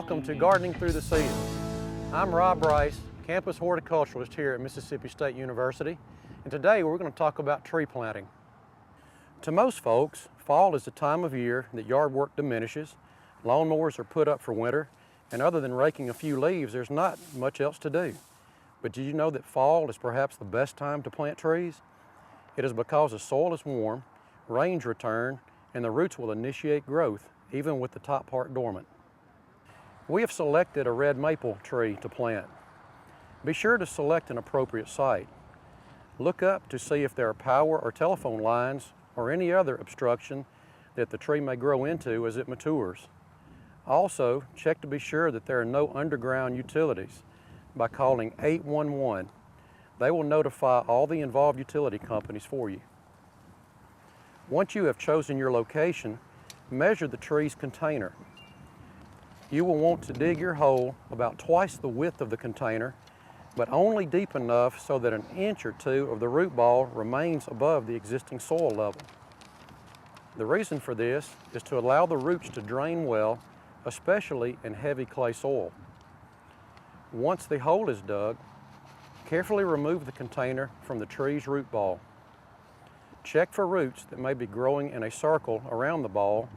welcome to Gardening Through the Seasons. I'm Rob Rice, campus horticulturist here at Mississippi State University, and today we're going to talk about tree planting. To most folks, fall is the time of year that yard work diminishes, lawnmowers are put up for winter, and other than raking a few leaves, there's not much else to do. But did you know that fall is perhaps the best time to plant trees? It is because the soil is warm, rains return, and the roots will initiate growth, even with the top part dormant. We have selected a red maple tree to plant. Be sure to select an appropriate site. Look up to see if there are power or telephone lines or any other obstruction that the tree may grow into as it matures. Also, check to be sure that there are no underground utilities by calling 811. They will notify all the involved utility companies for you. Once you have chosen your location, measure the tree's container. You will want to dig your hole about twice the width of the container, but only deep enough so that an inch or two of the root ball remains above the existing soil level. The reason for this is to allow the roots to drain well, especially in heavy clay soil. Once the hole is dug, carefully remove the container from the tree's root ball. Check for roots that may be growing in a circle around the ball,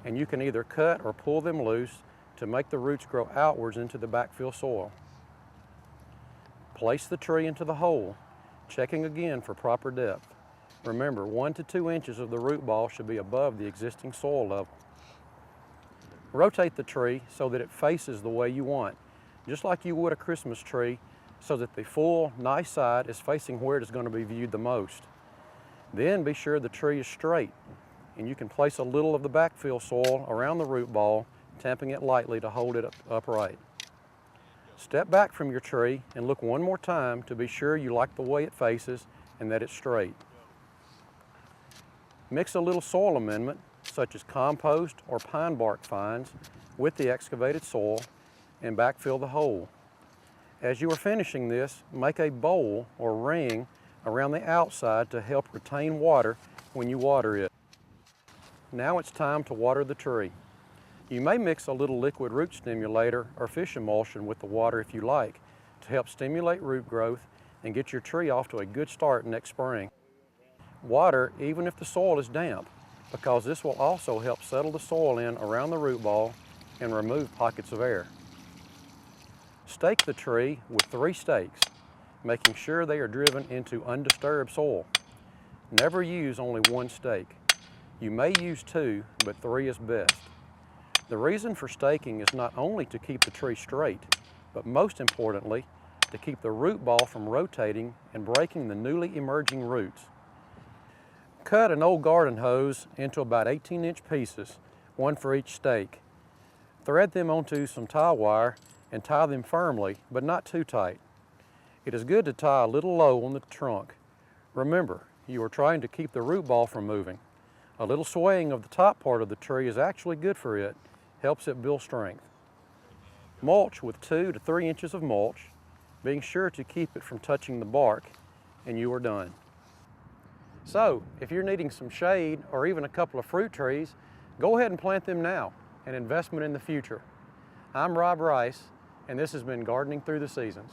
and you can either cut or pull them loose to make the roots grow outwards into the backfill soil. Place the tree into the hole, checking again for proper depth. Remember, 1 to 2 inches of the root ball should be above the existing soil level. Rotate the tree so that it faces the way you want, just like you would a Christmas tree, so that the full, nice side is facing where it is going to be viewed the most. Then be sure the tree is straight, and you can place a little of the backfill soil around the root ball, tamping it lightly to hold it upright. Step back from your tree and look one more time to be sure you like the way it faces and that it's straight. Mix a little soil amendment, such as compost or pine bark fines, with the excavated soil and backfill the hole. As you are finishing this, make a bowl or ring around the outside to help retain water when you water it. Now it's time to water the tree. You may mix a little liquid root stimulator or fish emulsion with the water if you like to help stimulate root growth and get your tree off to a good start next spring. Water even if the soil is damp, because this will also help settle the soil in around the root ball and remove pockets of air. Stake the tree with 3 stakes, making sure they are driven into undisturbed soil. Never use only 1 stake. You may use 2, but 3 is best. The reason for staking is not only to keep the tree straight, but most importantly, to keep the root ball from rotating and breaking the newly emerging roots. Cut an old garden hose into about 18-inch pieces, 1 for each stake. Thread them onto some tie wire and tie them firmly, but not too tight. It is good to tie a little low on the trunk. Remember, you are trying to keep the root ball from moving. A little swaying of the top part of the tree is actually good for it, helps it build strength. Mulch with 2 to 3 inches of mulch, being sure to keep it from touching the bark, and you are done. So, if you're needing some shade or even a couple of fruit trees, go ahead and plant them now, an investment in the future. I'm Rob Rice, and this has been Gardening Through the Seasons.